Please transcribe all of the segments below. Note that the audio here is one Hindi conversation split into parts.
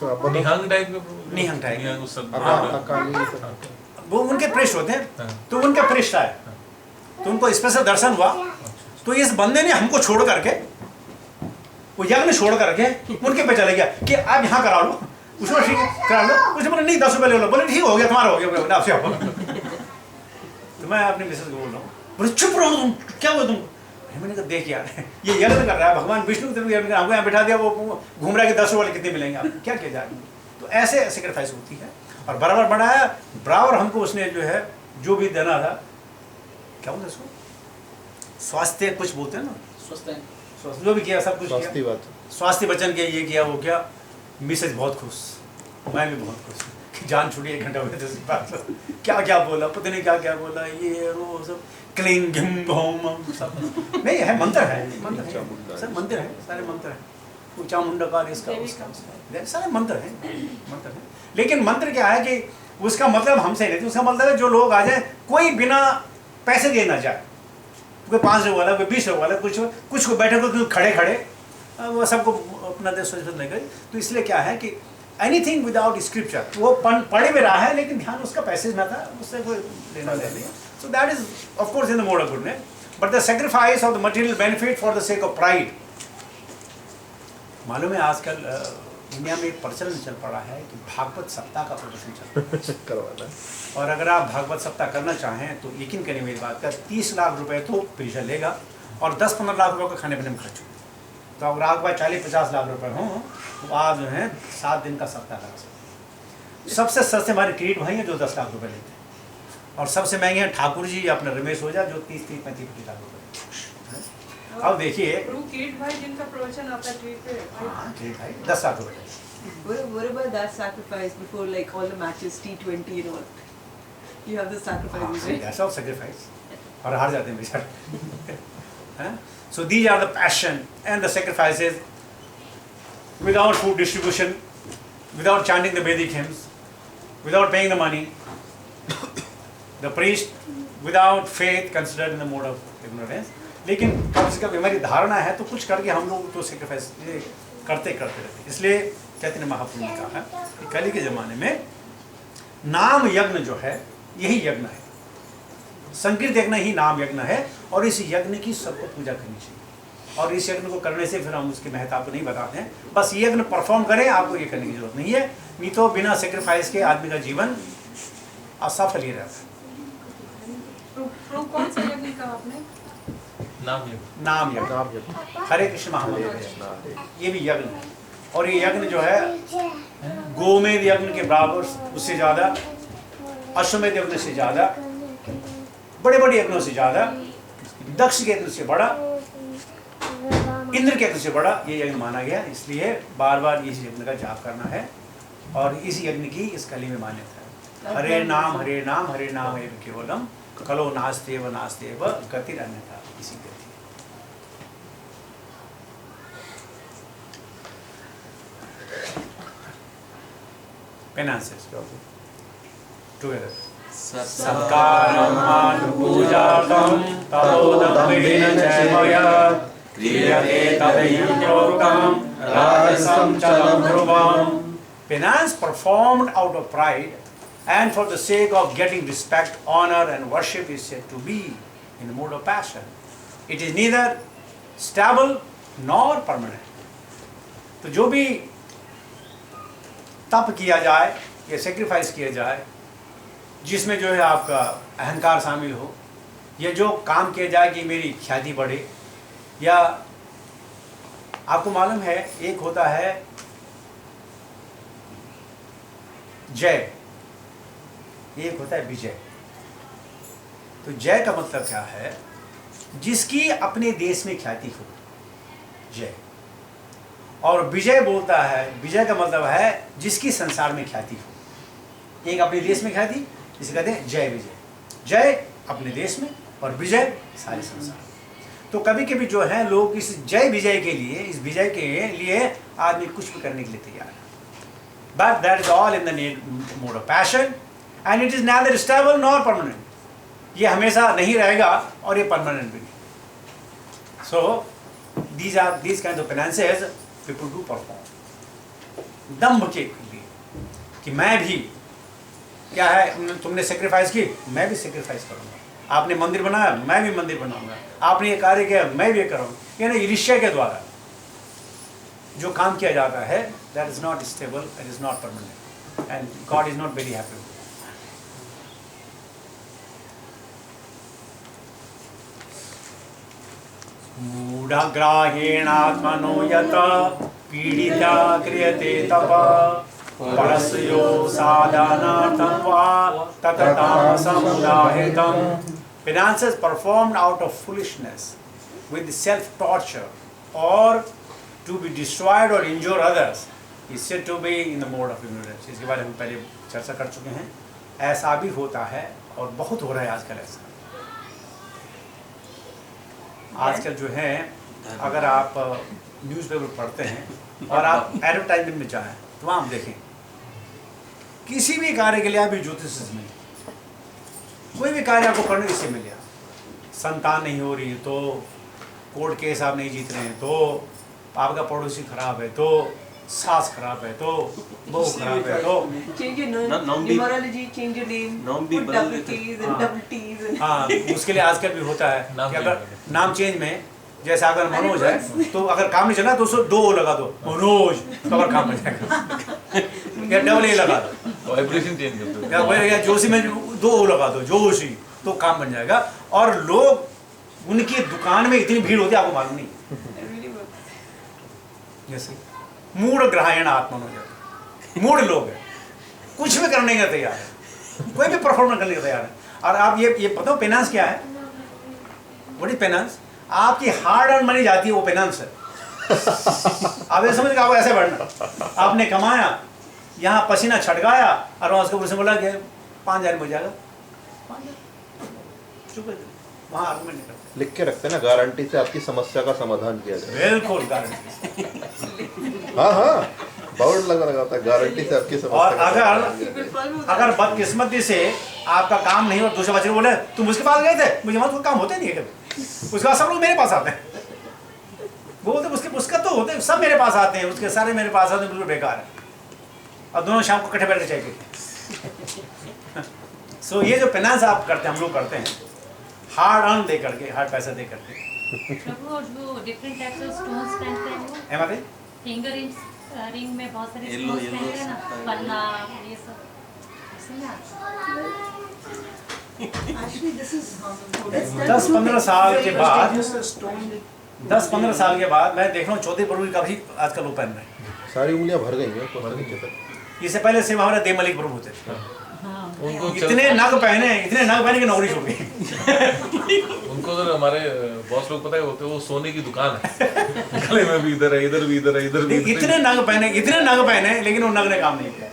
निहंग टाइप वो उनके पृष्ठ होते हैं, तो उनका पृष्ठ आए तो उनको स्पेशल दर्शन हुआ। तो इस बंदे ने हमको छोड़ करके, वो यज्ञ छोड़ करके उनके पे चले गया कि आप यहाँ करा लो। उसने ठीक करा लो, उसने बोला नहीं 10 रुपये ले लो। बोले ठीक हो गया, तुम्हारा हो गया आपसे। तो मैं अपने मिसेस को बोल रहा हूँ, बोले चुप रहो तुम, क्या हुआ तुम? मैंने कहा देख यार, ये यज्ञ कर रहा है भगवान विष्णु, हमको यहाँ बैठा दिया, वो घूम रहा है कि 10 रुपये कितने मिलेंगे, आप क्या किया जाए। तो ऐसे सेक्रीफाइस होती है और बराबर बढ़ाया बराबर। हमको उसने जो है जो भी देना था, क्या बोलते उसको, स्वास्थ्य कुछ बोलते हैं ना, स्वास्थ्य जो भी किया सब कुछ किया, स्वास्थ्य बचन के ये किया वो किया। मिसेज बहुत खुश, मैं भी बहुत खुश कि जान छुड़ी 1 घंटा हुए थे। क्या क्या बोला पता नहीं, क्या क्या बोला, ये वो सब क्लिंग घिम सब नहीं है, मंत्र है, मंत्र है सर, मंत्र है, सारे मंत्र है। वो चामुंडा का इसका उसका सारे मंत्र हैं, मंत्र है। लेकिन मंत्र क्या है कि उसका मतलब हमसे नहीं, उसका मतलब है जो लोग आ जाए, कोई बिना पैसे दे ना जाए, कोई 5 रुपये वाला, कोई 20 रुपये वाला, कुछ को बैठे को खड़े खड़े वो सबको अपना देश सोच नहीं करे। तो इसलिए क्या है कि एनीथिंग विदाउट स्क्रिप्चर, वो पढ़े में रहा है लेकिन ध्यान उसका पैसेज ना था, उससे कोई लेना नहीं। So that is of course in the mode of goodness, but the sacrifice of the material benefit for the sake of pride. मालूम है आजकल दुनिया में एक प्रचलन चल पड़ा है कि भागवत सप्ताह का प्रदर्शन चल रहा है। और अगर आप भागवत सप्ताह करना चाहें तो यकीन करिए मेरी बात का, 30 लाख रुपए तो परिषद लेगा और 10-15 लाख रुपए का खाने पीने में खर्च होगा। तो अगर आपके पास 40-50 लाख रुपए हों तो आप जो है 7 दिन का सप्ताह लगा सकते। सबसे सस्ते हमारे किरीट भाई हैं जो 10 लाख रुपए लेते हैं, और सबसे महंगे हैं ठाकुर जी या अपने रमेश ओझा जो 30-35 लाख रुपए। अब देखिए किरीट भाई जिनका प्रवचन आता है किरीट भाई 10 लाख रुपए। What about that sacrifice before like all the matches, T20 and all? You have the sacrifice. That's all sacrifice. और हार जाते हैं बेचारे। So these are the passion and the sacrifices. Without food distribution, without chanting the Vedic hymns, without paying the money, the priest without faith considered in the mode of ignorance. लेकिन कम से कम हमारी धारणा है तो कुछ करके हम लोग तो सेक्रीफाइस करते रहते। इसलिए चैतन्य महाप्रभु ने कहा है कि कली के ज़माने में नाम यज्ञ जो है यही यज्ञ है, संकीर्त यज्ञ ही नाम यज्ञ है, और इस यज्ञ की सबको पूजा करनी चाहिए। और इस यज्ञ को करने से फिर हम उसके महत्व को नहीं बताते हैं, बस यज्ञ परफॉर्म करें, आपको ये करने की जरूरत नहीं है। नहीं तो बिना सेक्रीफाइस के आदमी का जीवन असफल ही रहता है। कौन सा यज्ञ कहा आपने? नाम यज्ञ, हरे कृष्ण महामंत्र, ये भी यज्ञ है। और ये यज्ञ जो है गोमेध यज्ञ के बराबर, उससे ज़्यादा, अश्वमेध यज्ञ से ज़्यादा, बड़े बड़े यज्ञों से ज़्यादा, दक्ष के यज्ञ से बड़ा, इंद्र के यज्ञ से बड़ा ये यज्ञ माना गया। इसलिए बार बार इस यज्ञ का जाप करना है, और इस यज्ञ की इस कली में मान्यता है। हरे नाम एव केवलम कलो नास्तेव गतिर अन्यथा, इसी गति। Penances together. Satkaram पूजार्थं तपोदम्भेन चैवया क्रियते तदयुक्तं राजसं चलं ध्रुवम्. Penance performed out of pride and for the sake of getting respect, honor and worship is said to be in the mode of passion. It is neither stable nor permanent. तो जो भी तप किया जाए या सेक्रीफाइस किया जाए जिसमें जो है आपका अहंकार शामिल हो, या जो काम किया जाए कि मेरी ख्याति बढ़े, या आपको मालूम है एक होता है जय, एक होता है विजय। तो जय का मतलब क्या है? जिसकी अपने देश में ख्याति हो, जय। और विजय बोलता है, विजय का मतलब है जिसकी संसार में ख्याति हो। एक अपने देश में ख्याति, जिसे कहते हैं जय विजय। जय अपने देश में और विजय सारे संसार। तो कभी कभी जो है लोग इस जय विजय के लिए, इस विजय के लिए आदमी कुछ भी करने के लिए तैयार है। But that is all in the mode of passion and it is neither stable nor permanent. ये हमेशा नहीं रहेगा और ये परमानेंट भी नहीं। सो these kinds of penances people do perform. दम्भ के लिए कि मैं भी क्या है, तुमने सेक्रीफाइस की, मैं भी सेक्रीफाइस करूंगा। आपने मंदिर बनाया, मैं भी मंदिर बनाऊंगा। आपने ये कार्य किया, मैं भी ये करूंगा। यानी ईर्ष्या के द्वारा जो काम किया जाता है, that is not stable, it is not permanent, and God is not very happy. मूढ़ग्राहेणात्मनो यत पीडिता क्रियते तप परस्यो साधनार्थं वा तततामसमुदाहृतम्। Penances performed out of foolishness, with self-torture, or to be destroyed or injure others, is said to be in the mode of ignorance. इसके बारे में हम पहले चर्चा कर चुके हैं। ऐसा भी होता है और बहुत हो रहा है आजकल ऐसा। आजकल जो है, अगर आप न्यूज़पेपर पढ़ते हैं और आप एडवर्टाइजमेंट में जाएं तो वहाँ आप देखें, किसी भी कार्य के लिए आप ज्योतिष में कोई भी कार्य आपको करने इससे मिल गया, संतान नहीं हो रही तो, कोर्ट केस आप नहीं जीत रहे हैं तो, आपका पड़ोसी खराब है तो, सास खराब है तो, बहू खराब है तो, change your numerology, change your name, put double T's and double T's and हाँ, उसके लिए आजकल भी होता है कि अगर नाम चेंज में, जैसे अगर मनोज है तो अगर काम नहीं चला तो उसको 2 O लगा दो, मनोज, तो अगर काम बन जाएगा। या डबल A लगा दो, वाइब्रेशन चेंज कर दो, या जोशी में 2 O लगा दो, जोशी, तो काम बन जाएगा। और लोग, उनकी दुकान में इतनी भीड़ होती है आपको मालूम नहीं। it really works. जैसे मूढ़ ग्राह्यण आत्मनो जाते, मूढ़ लोग हैं, कुछ भी करने का तैयार है, कोई भी परफॉर्मेंस करने का तैयार है। और आप ये पता हो पेनांस क्या है? What is penance? आपकी हार्ड अर्न मनी जाती है, वो पेनांस है। आप ये समझ के आपको ऐसे बढ़ना, आपने कमाया, यहाँ पसीना छटकाया और वहाँ उसको उसने बोला कि 5,000 मिल जाएगा, चुप है, वहाँ आर्गुमेंट नहीं करते। लिख के रखते हैं ना, गारंटी से आपकी समस्या का समाधान किया जाए। बिल्कुल गारंटी। हाँ हाँ, बोर्ड लगा होता है, गारंटी से आपकी समस्या और का समाधान किया जाए। अगर बदकिस्मती से आपका काम नहीं और दूसरे बच्चे बोले तुम उसके पास गए थे, मुझे वहाँ तो काम होते नहीं है कभी, उसके बाद सब लोग मेरे पास आते हैं। वो बोलते उसका तो होते, सब मेरे पास आते हैं, उसके सारे मेरे पास आते हैं, बिल्कुल बेकार है। और दोनों शाम को इकट्ठे बैठ के चाय पीते हैं। सो ये जो पेनांस आप करते हैं, हम लोग करते हैं, हार्ड अर्न दे करके, हार्ड पैसा दे करके। प्रभु, और जो डिफरेंट टाइप्स ऑफ स्टोन्स पहनते हैं वो हमारे फिंगर रिंग में बहुत सारे Yellow, स्टोन्स yellow पहनते हैं ना, सब है। पन्ना, ये सब समझा? Actually, this is 10-15 साल के बाद 10-15 साल के बाद मैं देख रहा हूँ चौधरी प्रभु का भी आजकल वो पहन रहे हैं। सारी उंगलियां भर गई हैं ऊपर से नीचे तक। इससे पहले सिर्फ हमारे दे मलिक प्रभु थे, उनको इतने नग पहने कि नौकरी छूट गई। उनको तो हमारे बॉस लोग पता है होते, वो सोने की दुकान है, गले में भी इधर है, इधर भी इधर है, इधर भी इतने नग पहने लेकिन वो नग ने काम नहीं किया।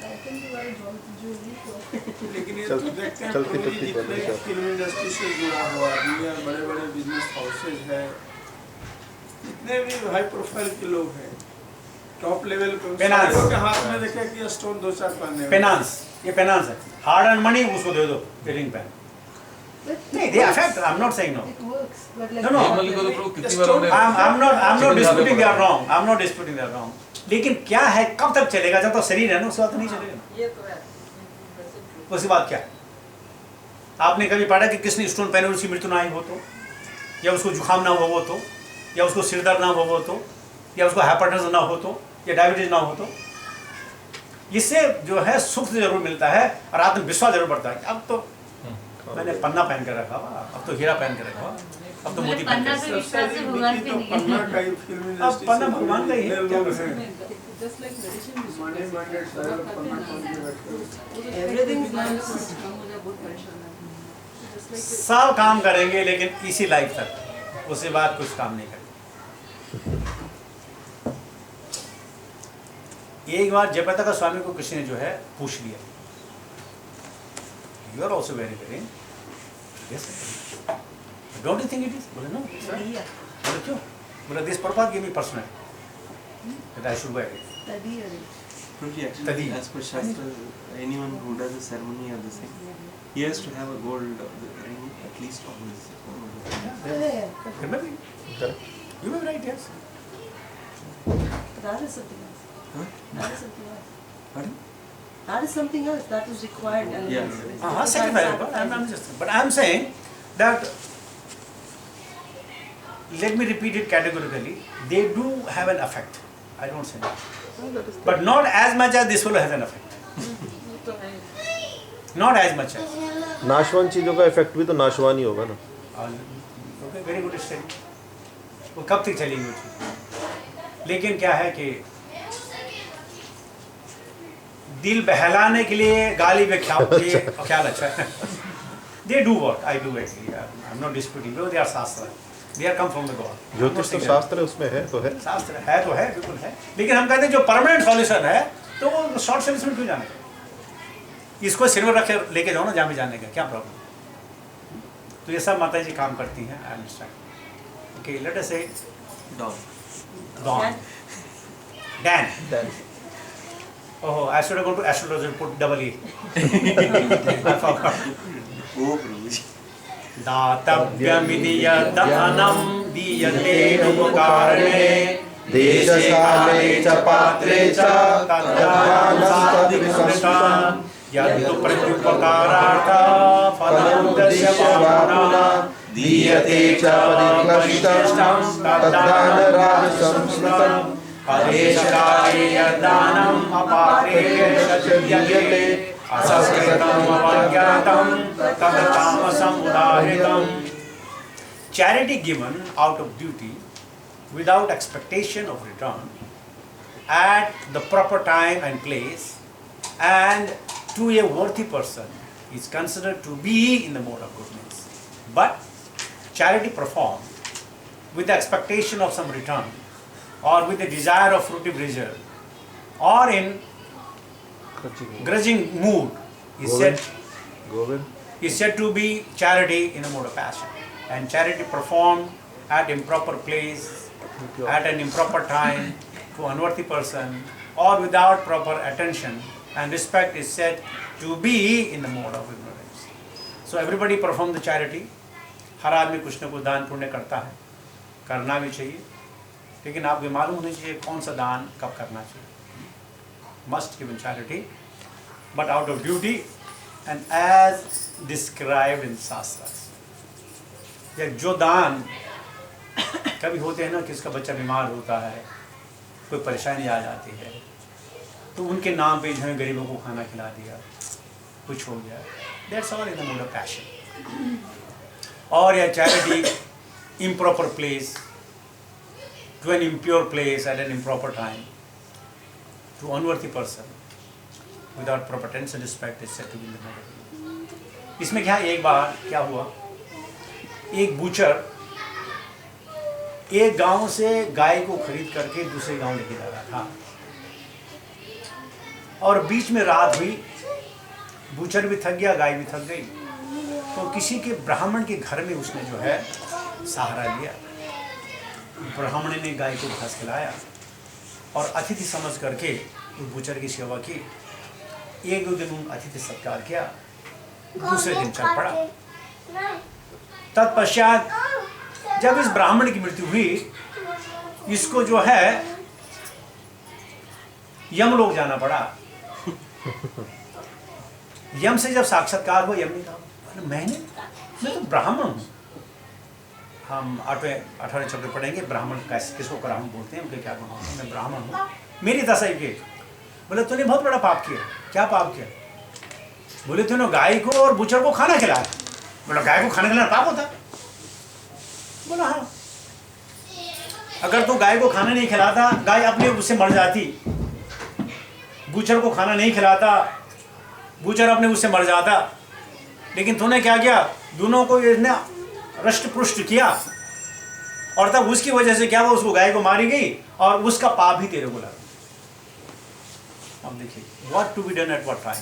लेकिन ये चल- तो देखते हैं चलती प्रभु जी फिरती जितने पब्लिक है। फिल्म इंडस्ट्री से जुड़ा हुआ आदमी है, बड़े-बड़े बिजनेस हाउसेज है, जितने भी हाई प्रोफाइल के लोग हैं, टॉप लेवल पे, पेनांस। सारों के हाथ में देखे कि स्टोन 2-4 पहने हुए। पेनांस, ये पेनांस है, हार्ड अर्न मनी उसको दे दो, रिंग पहन। नहीं, they affect, I'm not saying no. It works, but like No, no. ये मलिक को तो प्रभु कितनी बार हमने I'm not disputing they are wrong. I'm not disputing they are wrong. लेकिन क्या है, कब तक चलेगा? जब तक शरीर है ना, उसके बाद तो नहीं चलेगा। ये तो है। उसके बाद क्या? आपने कभी पढ़ा कि किसने स्टोन पहने उसकी मृत्यु ना आई हो तो, या उसको जुकाम ना हो तो, या उसको सिर दर्द ना हो तो, या उसको हाइपरटेंशन ना हो तो, या डायबिटीज ना हो तो? इससे जो है सुख जरूर मिलता है और आत्मविश्वास जरूर बढ़ता है। अब तो मैंने पन्ना पहन कर रखा हुआ, अब तो हीरा पहन कर रखा हुआ, अब तो मोती पहन पन्ना कर। पे विश्वास है, भगवान पे नहीं पन्ना है। का ही फिल्म अब इंडस्ट्री पन्ना से भगवान का ही है, जुड़े क्या लोग कर हैं। Just like medicine, Money minded सारे पन्ना खोल के बैठे हुए। Everything is मुझे बहुत परेशान है। Just like सब काम करेंगे लेकिन इसी लाइफ तक, उसके बाद कुछ काम नहीं करेंगे। एक बार जयप्रदा का स्वामी को किसी ने जो है पूछ लिया, you are also very very, don't you think it is? बोले नो। बोले क्यों? बोले दिस प्रपात give me personal that I should wear it. study or Prabhuji, Tadi. actually, as per Shastra, anyone who does a ceremony or this thing, he has to have a gold ring at least on his. Remember? Correct. You were right, yes. that is something else. That is something else. Pardon? That is something else. That is required elements. Yeah. Sacrifice. But I'm saying that, let me repeat it categorically, they do have an effect. I don't say that. But not as much as this fellow has an effect. Not as much as. नाशवान चीजों का इफेक्ट भी तो नाशवान ही होगा ना। Okay, very good study. वो कब तक चलेगी वो चीज? लेकिन क्या है कि दिल बहलाने के लिए गाली में ख्याल अच्छा है। They do what I do actually. I'm not disputing. They are शास्त्र. They are come from the God. ज्योतिष तो शास्त्र है, उसमें है तो है। शास्त्र है तो है, बिल्कुल है। लेकिन हम कहते हैं जो परमानेंट सॉल्यूशन है तो वो शॉर्ट सर्विस में क्यों जाने का? इसको सिर में रख के लेके जाओ ना जहाँ भी जाने का, क्या प्रॉब्लम? तो ये सब माता जी काम करती हैं। I understand. Okay, let us से Dawn. Dan. Oh, I should have gone to astrologer and put double E. I forgot. Oh, Prabhuji. दातव्यमिदीयदानं दीयते उपकारणे देशकाले च पात्रे च तद्दानं यद् प्रत्युपकारार्थं फलमुद्देश्यवाप्नुना दीयते च परिक्लिष्टं तद्दानराजसंस्कृतम् अदेशकाले यद्दानम् अपात्रे दीयते असंस्कृतम् अवज्ञातं तद् तामसम् उदाहृतम्. Charity given out of duty without expectation of return at the proper time and place and to a worthy person is considered to be in the mode of goodness. But charity performed with the expectation of some return or with the desire of fruitive result or in grudging mood is said to be charity in a mode of passion. And charity performed at improper place, at an improper time, to unworthy person, or without proper attention and respect is said to be in the mode of ignorance. So everybody perform the charity. हर आदमी कुछ न कुछ दान पुण्य करता है, करना भी चाहिए, लेकिन आपको मालूम होना चाहिए कौन सा दान कब करना चाहिए. Must give in charity, but out of duty and as described in Shastras. या जो दान कभी होते हैं ना कि उसका बच्चा बीमार होता है, कोई परेशानी आ जाती है, तो उनके नाम पे जो है गरीबों को खाना खिला दिया, कुछ हो गया, that's all in the mode of passion. और या charity improper place to an impure place at an improper time to unworthy person without proper attention respect is said to be in the mode of. इसमें क्या एक बार क्या हुआ, एक बूचर एक गांव से गाय को खरीद करके दूसरे गांव लेके जा रहा था और बीच में रात हुई, बूचर भी थक गया, गाय भी थक गई, तो किसी के ब्राह्मण के घर में उसने जो है सहारा लिया. ब्राह्मण ने गाय को घास खिलाया और अतिथि समझ करके उस बूचर की सेवा की. एक दो दिन अतिथि सत्कार किया, दूसरे दिन चल पड़ा. तत्पश्चात जब इस ब्राह्मण की मृत्यु हुई, इसको जो है यमलोक जाना पड़ा. यम से जब साक्षात्कार हुआ, यम ने कहा मैं तो ब्राह्मण हूँ. हम 18 चैप्टर पढ़ेंगे ब्राह्मण किसको ब्राह्मण बोलते हैं, उनके क्या गुण होते हैं. मैं ब्राह्मण हूँ, मेरी दशा के. बोले तूने बहुत बड़ा पाप किया. क्या पाप किया? बोले तूने गाय को और बूचर को खाना खिलाया. बोला गाय को खाना खिलाना पाप होता? बोला हाँ. अगर तू गाय को खाना नहीं खिलाता, गाय अपने उससे मर जाती. बूचर को खाना नहीं खिलाता, बूचर अपने उससे मर जाता. लेकिन तूने क्या किया, दोनों को इसने रष्ट पुष्ट किया और तब उसकी वजह से क्या हुआ, उसको गाय को मारी गई और उसका पाप भी तेरे को लगा. अब देखिए, what to be done at what time.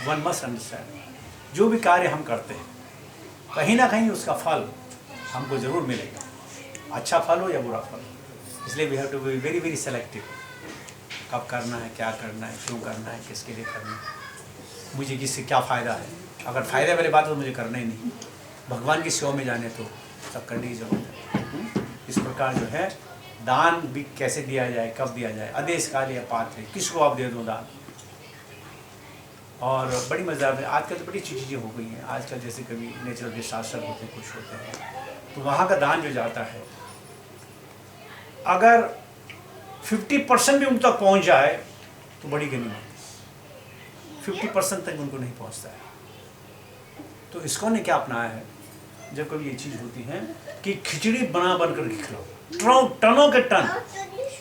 One must understand, जो भी कार्य हम करते हैं कहीं ना कहीं उसका फल हमको जरूर मिलेगा, अच्छा फल हो या बुरा फल. इसलिए we have to be very very selective. कब करना है, क्या करना है, क्यों करना है, किसके लिए करना है, मुझे किससे क्या फ़ायदा है. अगर फ़ायदा वाली बात हो तो मुझे करना ही नहीं. भगवान की सेवा में जाने तो सब करने की जरूरत है. इस प्रकार जो है दान भी कैसे दिया जाए, कब दिया जाए, आदेश काल या पात्र, किसको आप दे दो दान। और बड़ी मज़ेदार है, आजकल तो बड़ी अच्छी चीज़ें हो गई हैं। आजकल जैसे कभी नेचुरल डिसास्टर होते हैं, कुछ होते हैं, तो वहाँ का दान जो जाता है, अगर 50% भी उन तक पहुँच जाए तो बड़ी गनीमत। 50% तक उनको नहीं पहुँचता है। तो इसको ने क्या अपनाया है, जब कभी ये चीज़ होती है कि खिचड़ी बना बन कर खिलाओ, टनों के टन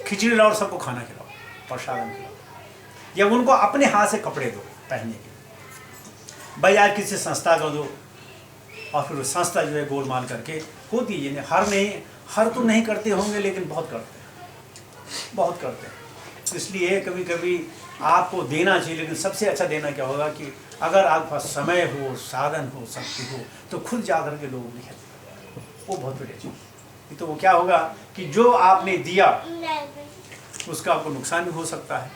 खिचड़ी लाओ और सबको खाना खिलाओ, प्रसादन खिलाओ, या उनको अपने हाथ से कपड़े दो पहनने के। भाई आज किसी संस्था को दो, और फिर वो संस्था जो है गोलमाल करके होती है। हर तो नहीं करते होंगे, लेकिन बहुत करते हैं, बहुत करते हैं। इसलिए कभी कभी आपको देना चाहिए, लेकिन सबसे अच्छा देना क्या होगा कि अगर आपके पास समय हो, साधन हो, शक्ति हो, तो खुद जाकर के लोगों की हेल्प, वो बहुत बड़ी चीज़। तो वो क्या होगा कि जो आपने दिया उसका आपको नुकसान भी हो सकता है,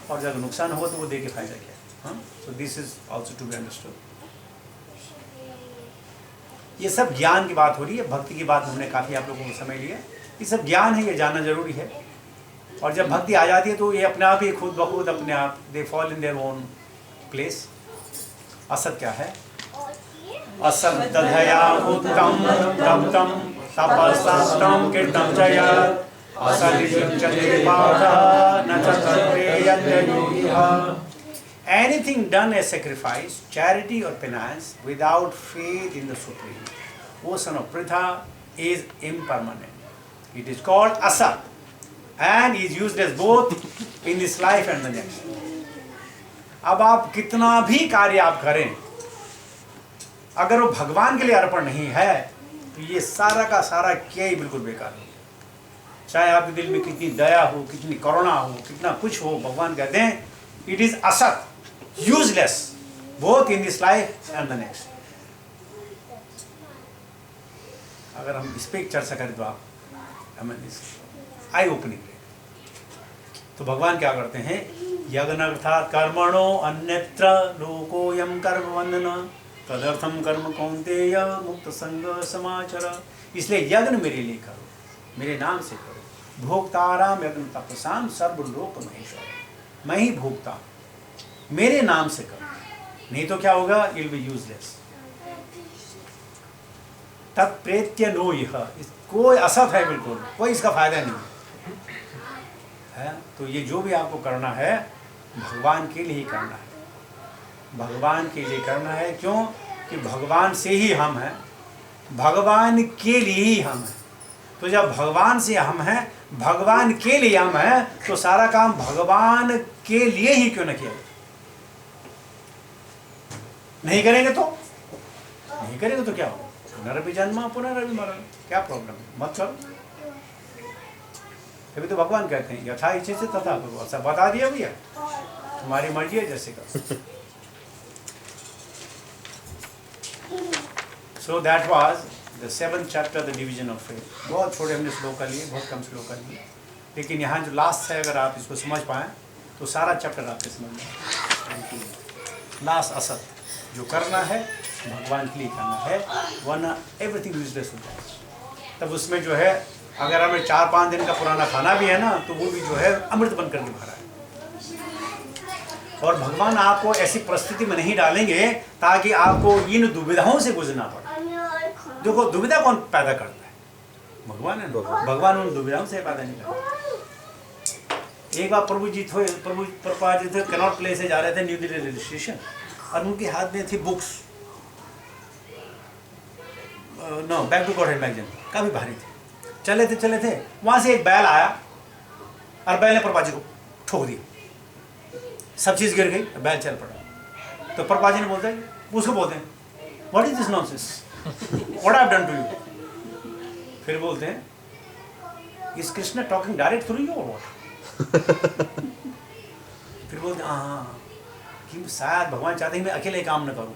और जब नुकसान हो तो वो दे के फायदा क्या है। So this is also to be understood. ये सब ज्ञान की बात हो रही है, भक्ति की बात हमने काफ़ी आप लोगों को समझ लिया। ये सब ज्ञान है, ये जानना जरूरी है। और जब भक्ति आ जाती है तो ये अपने आप ही खुद ब खुद अपने आप they fall in their own place. असत क्या है? असत तदया उत्तम तम तपस्तम कीर्तम जय Anything done as sacrifice, charity or penance without faith in the Supreme, ocean of Pritha, is impermanent. It is called asat and is used as both in this life and the next. अब आप कितना भी कार्य आप करें, अगर वो भगवान के लिए अर्पण नहीं है तो ये सारा का सारा क्या ही बिल्कुल बेकार हो। चाहे आपके दिल में कितनी दया हो, कितनी करुणा हो, कितना कुछ हो, भगवान कहते हैं इट इज असत, useless both in this life and the next. अगर हम इस पर चर्चा करें तो आप आई ओपनिंग। तो भगवान क्या करते हैं? यज्ञ अर्थात कर्मणो अन्यत्र लोकोयम कर्म वंदन तदर्थम कर्म कौन्तेय मुक्त संग समाचर। इसलिए यज्ञ मेरे लिए करो, मेरे नाम से करो। भोक्ताराम यज्ञ तपसाम सर्वलोक महेश्वर। मैं ही भोगता हूं, मेरे नाम से करो, नहीं तो क्या होगा? It will be useless. तत्प्रेत्य नो यह, कोई असत है, बिल्कुल कोई इसका फायदा नहीं है। तो ये जो भी आपको करना है भगवान के लिए ही करना है, भगवान के लिए करना है। क्यों? कि भगवान से ही हम हैं, भगवान के लिए ही हम हैं। तो जब भगवान से हम हैं, भगवान के लिए हम हैं, तो सारा काम भगवान के लिए ही क्यों न किया? नहीं करेंगे तो क्या होगा? पुनरभि जन्म पुनरभि मरण, क्या प्रॉब्लम है? मत करो। तभी तो भगवान कहते हैं यथा इच्छे से तथा करो। ऐसा बता दिया भैया, तुम्हारी मर्जी है, जैसे करो। So that was the 7th chapter, the division of faith. बहुत छोटे हमने श्लोक कर लिए, बहुत कम श्लोक कर लिए, लेकिन यहाँ जो लास्ट है अगर आप इसको समझ पाएँ तो सारा चैप्टर आपके समझ में। लास्ट असत जो करना है भगवान के लिए करना है, वरना एवरीथिंग यूजलेस हो जाए। तब उसमें जो है अगर हमें 4-5 दिन का पुराना खाना भी है ना, तो वो भी जो है अमृत बन करके भरा है। और भगवान आपको ऐसी परिस्थिति में नहीं डालेंगे ताकि आपको इन दुविधाओं से गुजरना पड़े। देखो दुविधा कौन पैदा करता है? भगवान है ना। भगवान उन दुविधाओं से पैदा नहीं करता। एक बार प्रभुपाद जी थे कनॉट प्लेस से जा रहे थे न्यू दिल्ली रेलवे स्टेशन, और उनके हाथ में थी books, no back to God magazine, काफी भारी थी। चले थे वहां से एक बैल आया और बैल ने प्रभुपाद जी को ठोक दिया, सब चीज गिर गई, बैल चल पड़ा। तो प्रभुपाद जी ने उसको बोलते हैं what is this nonsense, what I have done to you. फिर बोलते हैं is Krishna talking direct through you और व्हाट। फिर बोलते हैं हाँ, कि शायद भगवान चाहते हैं मैं अकेले काम न करूं,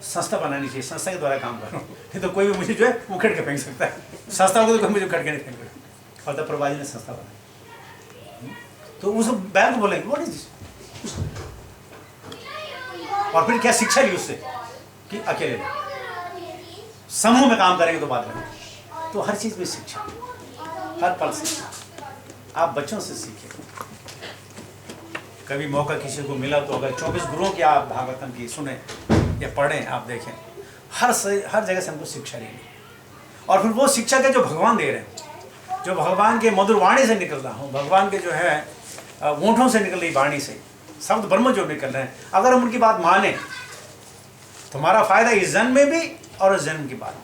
संस्था बनानी चाहिए, संस्था के द्वारा काम करूं, नहीं तो कोई भी मुझे जो है उखेड़ के फेंक सकता है। संस्था को तो कोई मुझे उखेड़ के नहीं फेंक सकता। और तब प्रभुपाद जी ने संस्था बनाई। तो उस बैल को बोलेंगे व्हाट इज दिस, और फिर क्या शिक्षा ली उससे कि अकेले समूह में काम करेंगे तो बात करेंगे। तो हर चीज में शिक्षा, हर पल सीखिए, आप बच्चों से सीखिए। कभी मौका किसी को मिला तो अगर 24 गुरुओं की आप भागवतम की सुने या पढ़ें, आप देखें हर जगह से हमको शिक्षा लेनी, और फिर वो शिक्षा के जो भगवान दे रहे हैं, जो भगवान के मधुर वाणी से निकल रहा हूँ, भगवान के जो है ओंठों से निकल रही वाणी से शब्द ब्रह्म जो निकल रहे हैं, अगर हम उनकी बात माने तो हमारा फायदा इस जन्म में भी और उस जन्म की बात में।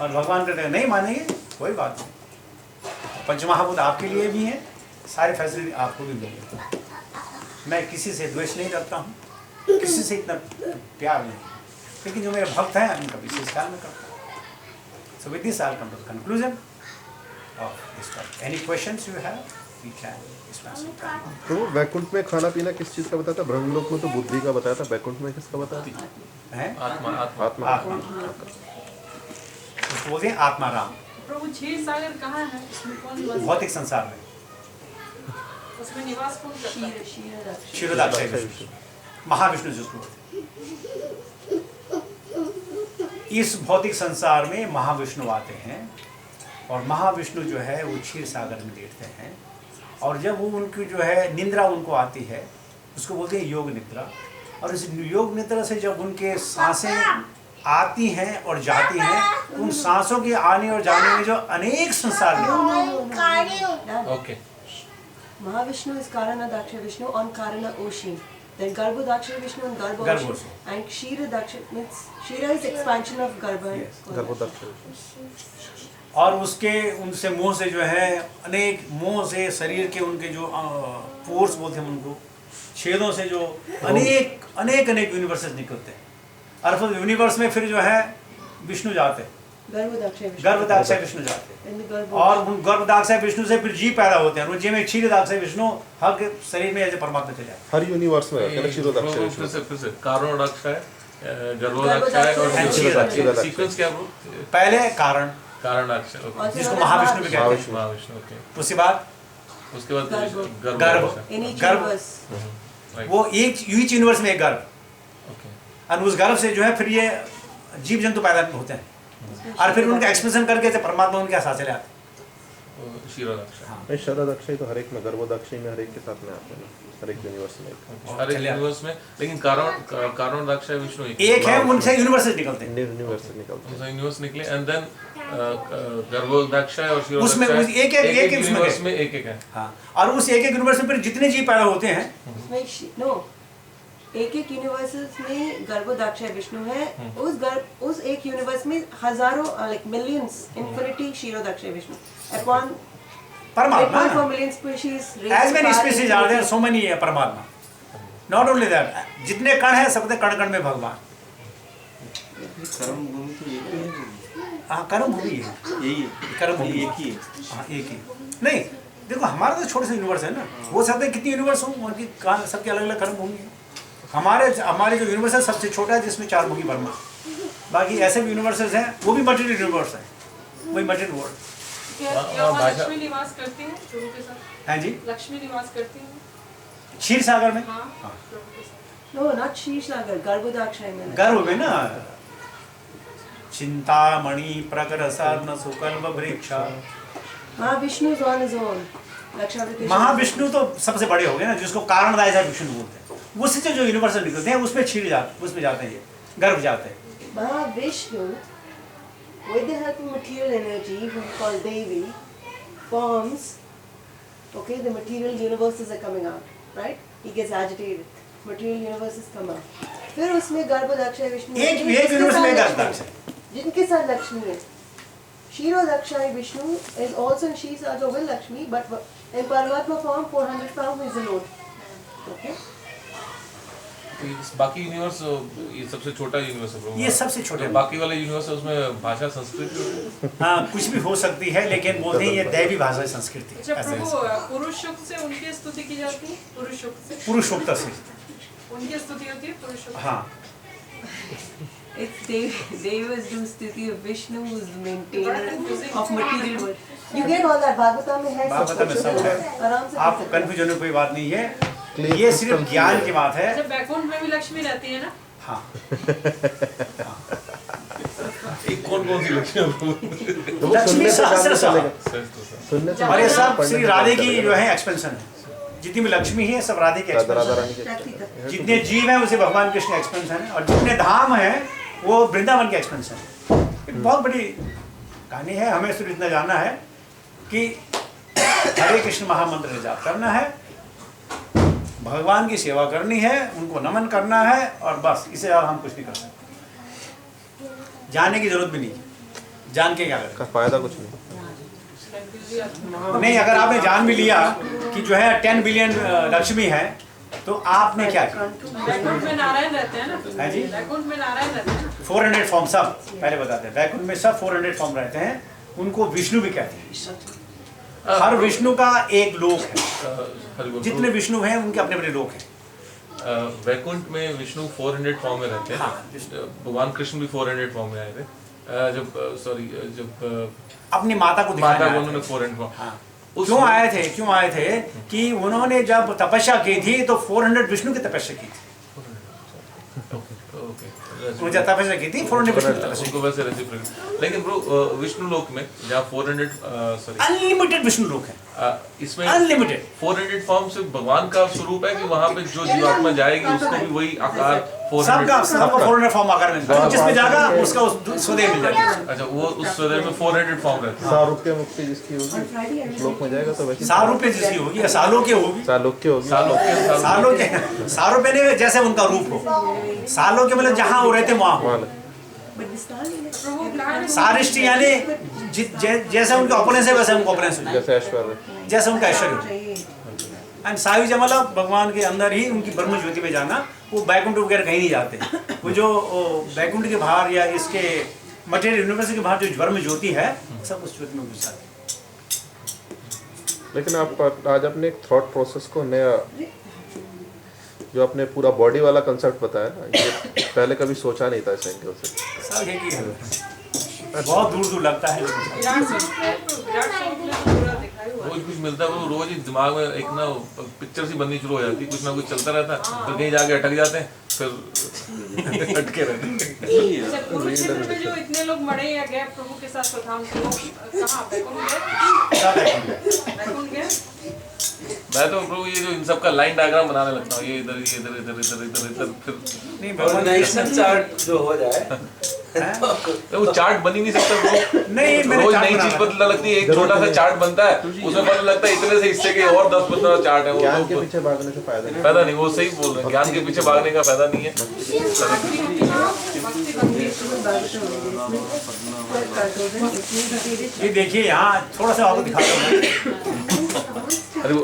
और भगवान कहते नहीं मानेंगे कोई बात नहीं, पंचमहाभूत आपके लिए भी हैं, सारे फैसिलिटी आपको भी मिलेंगे। मैं किसी से द्वेष नहीं रखता हूँ, किसी से इतना प्यार नहीं, लेकिन जो मेरे भक्त हैं उनका विशेष ख्याल में करता हूँ। So with this I will come to the conclusion of this talk. Any questions you have we can discuss. तो वैकुंठ में खाना पीना किस चीज़ का बताया था? ब्रह्मलोक में तो बुद्धि का बताया था, वैकुंठ में किसका बताया था? है आत्मा आत्मा आत्मा। आत्मा, उसको बोलते हैं आत्माराम। प्रभु क्षीर सागर कहाँ है? उसमें कौन निवास? भौतिक संसार में उसमें निवास कौन करता है? क्षीरोदाक्षय विष्णु, महाविष्णु जिसको बोलते हैं। इस भौतिक संसार में महाविष्णु आते हैं और महाविष्णु जो है वो क्षीर सागर में लेटते हैं, और जब वो उनकी जो है निद्रा उनको आती है उसको बोलते हैं योग निद्रा। और इस योग निद्रा से जब उनके सांसें आती हैं और जाती हैं, उन सांसों के आने और जाने में जो अनेक संसार में okay Mahavishnu is Karana Daksha Vishnu on Karana Ocean. Then Garbha Daksha Vishnu on Garbha Garbha Ocean. And Kshira Daksha means Kshira is expansion of Garbha. Yes. गर्भोदक्ष। और उसके उनसे मुंह से जो है अनेक मुंह से शरीर के उनके जो पोर्स बोलते हैं उनको, छेदों से जो अनेक अनेक अनेक यूनिवर्सेस निकलते हैं। और फिर यूनिवर्स में फिर जो है विष्णु जाते हैं, गर्भदाक्षय विष्णु जाते हैं, और उन गर्भदाक्षय विष्णु से फिर जीव पैदा होते हैं। जी में क्षीरदाक्षय विष्णु हर के शरीर में ऐसे परमात्मा चले जाते हैं। हर यूनिवर्स में है ना क्षीरोदाक्षय विष्णु। फिर से कारणोदाक्षय, गर्भोदाक्षय और क्षीरोदाक्षय। सीक्वेंस क्या ब्रो? पहले कारण कारणदाक्षय, ओके, जिसको महाविष्णु भी कहते हैं, महाविष्णु, ओके। उसके बाद गर्भ, वो एक यूनिवर्स में एक गर्भ, ओके, और उस गर्भ से जो है फिर ये जीव जंतु पैदा होते हैं, और फिर उनका एक्सप्रेशन करके से परमात्मा उनके साथ चले आते हैं। क्षीरोदाक्षय। नहीं, शरदाक्षय तो हर एक में, गर्भोदाक्षय में हर एक के साथ में आते हैं ना, हर एक यूनिवर्स में। हर एक यूनिवर्स में, लेकिन कारणदाक्षय विष्णु एक है, उनसे यूनिवर्स से निकलते हैं, यूनिवर्स से निकलते हैं। यूनिवर्स निकले, एंड देन गर्भोदाक्षय और उसमें क्षीरोदाक्षय एक यूनिवर्स में एक एक है। हाँ, और उस एक यूनिवर्स में फिर जितने जीव पैदा होते हैं, एक यूनिवर्सेस में गर्भोदाक्षय विष्णु है, उस एक यूनिवर्स में हजारों लाइक मिलियंस इन्फिनिटी क्षीरोदाक्षय विष्णु अपॉन परमात्मा for million species as many species are there, so many है परमात्मा। Not only that, जितने कण हैं सबके कण कण में भगवान। कर्म भूमि तो एक ही है। हाँ, कर्म भूमि है, यही है, कर्म भूमि एक ही है। हाँ, एक ही। नहीं, देखो हमारा तो छोटे से यूनिवर्स है ना, हो सकता है कितनी यूनिवर्स हो, उनकी सबकी अलग अलग कर्म भूमि है। हमारे जो यूनिवर्स है सबसे छोटा है, जिसमें 4 मुखी ब्रह्मा, बाकी ऐसे भी यूनिवर्सेस हैं, वो भी मटेरियल यूनिवर्स है, वही मटेरियल वर्ल्ड। क्या वहाँ लक्ष्मी निवास करती है प्रभु के साथ? हैं जी, लक्ष्मी निवास करती है? क्षीर सागर में, हाँ, प्रभु के साथ। नो नॉट क्षीरसागर, गर्भोदाक्षय में गर्भ में ना, चिंतामणि प्रकर सर्ण सुकल्प वृक्ष। Mahavishnu is on his own. लक्षावृत्ति महाविष्णु तो सबसे बड़े हो गए ना, जिसको कारणदायक विष्णु बोलते हैं, उससे जो यूनिवर्सल निकलते हैं उसमें क्षीर जाते, उसमें जाते हैं, ये गर्भ जाते हैं। Mahavishnu, with the help of material energy, who we call Devi, forms, okay, the material universes are coming out, right? He gets agitated. Material universes come out. फिर उसमें गर्भोदाक्षय विष्णु एक यूनिवर्स में गर्भदाक्षय, जिनके साथ लक्ष्मी है। क्षीरोदाक्षय Vishnu is also in Kshirodakshay with Lakshmi, but in Paramatma form 400 pounds is alone. Okay? बाकी यूनिवर्स, ये सबसे छोटा यूनिवर्स है ब्रो। ये सबसे छोटे, तो बाकी वाले यूनिवर्स है उसमें भाषा संस्कृत होती है। हाँ, कुछ भी हो सकती है, लेकिन बोलते हैं ये दैवी भाषा संस्कृति। अच्छा प्रभु, पुरुषोक्त से उनकी स्तुति की जाती है? पुरुषोक्त से पुरुषोक्त से उनकी स्तुति होती है, पुरुषोक्त। हाँ, It's Devas do stuti of Vishnu, who's the maintainer of material world. You get all that, Bhagavata में है, भागवत में सब है, आराम से आपको कंफ्यूजन की कोई बात नहीं है, ये सिर्फ ज्ञान की बात है। अच्छा, बैकुंठ में भी लक्ष्मी रहती है ना? हाँ, एक कौन सी लक्ष्मी है प्रभु? तो वो लक्ष्मी सुनने से सहस्र जानना चलेगा, सहस्त्र सुनने से और ये सब पढ़ने श्री से राधे पता की चलेगा। जो है एक्सपेंशन है। जितनी भी लक्ष्मी है सब राधे के राधा एक्सपेंशन राधा है। रानी के जितने जीव हैं उसे भगवान कृष्ण एक्सपेंशन है, और जितने धाम हैं वो वृंदावन के एक्सपेंशन है। एक बहुत बड़ी कहानी है। हमें सिर्फ इतना जानना है कि हरे कृष्ण महामंत्र का जाप करना है, भगवान की सेवा करनी है, उनको नमन करना है, और बस इससे और हम कुछ नहीं कर सकते। जानने की जरूरत भी नहीं है। जान के क्या करें? का फायदा कुछ नहीं। नहीं, अगर आपने जान भी लिया कि जो है 10 बिलियन लक्ष्मी है, तो आपने क्या किया? वैकुंठ में नारायण रहते हैं ना। है जी? वैकुंठ में नारायण रहते हैं। 400 फॉर्म सब पहले बताते हैं। वैकुंठ में सब 400 फॉर्म रहते हैं, उनको विष्णु भी कहते हैं। हर विष्णु का एक लोक है। जितने विष्णु हैं उनके अपने अपने लोक हैं। वैकुंठ में विष्णु 400 फॉर्म में रहते हैं। हाँ। भगवान कृष्ण भी 400 फॉर्म में आए थे। जब अपनी माता को दिखाने माता को आए उन्होंने थे। 400 फॉर्म। हाँ। उस- क्यों आए थे कि उन्होंने जब तपस्या की थी तो 400 विष्णु की तपस्या की थी। उन्होंने जब तपस्या की थी 400 विष्णु की तपस्या उनको वैसे रेसिप्रोकल। लेकिन ब्रो विष्णु लोक में जहाँ 400 सॉरी अनलिमिटेड विष्णु लोक है। इसमें अनलिमिटेड 400 फॉर्म सिर्फ भगवान का स्वरूप है कि वहाँ पे जो जीवात्मा जाएगी उसको भी वही आकार 400। सबको 400 फॉर्म आकर मिलता है। जिसमें जाएगा उसका उस स्वदेह मिल जाएगा। अच्छा, वो उस स्वदेह में 400 फॉर्म रहते हैं। सारूप्य मुक्ति जिसकी होगी उस लोक में जाएगा तो वैसे सारूप्य जिसकी होगी या सालोक्य होगी। सालोक्य होगी। सालोक्य ने जैसे उनका रूप हो। सालोक्य मतलब जहाँ वो रहते वहाँ हो। सारिष्ट यानी जैसे उनके ओपोनेंस है वैसे उनका ओपोनेंस हो जाए, जैसे ऐश्वर्य। जैसे उनका ऐश्वर्य हो। एंड सायुज मतलब भगवान के अंदर ही उनकी ब्रह्म ज्योति में जाना। वो बैकुंठ वगैरह कहीं नहीं जाते। वो जो बैकुंठ के बाहर या इसके मटेरियल यूनिवर्स के बाहर जो ब्रह्म ज्योति है सब उस ज्योति में घुस जाते हैं। लेकिन आप आज अपने एक थॉट प्रोसेस को नया जो आपने पूरा बॉडी वाला कंसेप्ट बताया ना, ये पहले कभी सोचा नहीं था इस एंगल से। सब एक ही है। बहुत दूर दूर लगता है लेकिन विराट स्वरूप में पूरा दिखाई हुआ है। रोज कुछ मिलता है, वो रोज ही दिमाग में एक ना पिक्चर सी बननी शुरू हो जाती है। कुछ ना कुछ चलता रहता है, फिर कहीं जाके अटक जाते हैं, फिर अटके रहते हैं। अच्छा, कुरुक्षेत्र में जो इतने लोग मरे या गए प्रभु के साथ प्रधान, तो लोग कहाँ वैकुंठ गए? सब एक ही है। वैकुंठ गए? मैं तो प्रभु ये जो इन सब का लाइन डायग्राम बनाने लगता हूँ, ये इधर ये इधर इधर इधर इधर इधर फिर नहीं और भगवान नेशनल चार्ट जो हो जाए तो वो चार्ट बन ही नहीं सकता ब्रो। नहीं, मैंने रोज चार्ट नई बनाना चीज पता लगती है। एक छोटा सा चार्ट बनता है, उसमें पता लगता है इतने से हिस्से के और 10-15 चार्ट है। ज्ञान वो के तो पीछे भागने से फायदा नहीं। फायदा नहीं, वो सही बोल रहे हैं। ज्ञान के पीछे भागने का फायदा नहीं है। ये देखिए यहाँ थोड़ा सा आपको दिखाता हूँ। अरे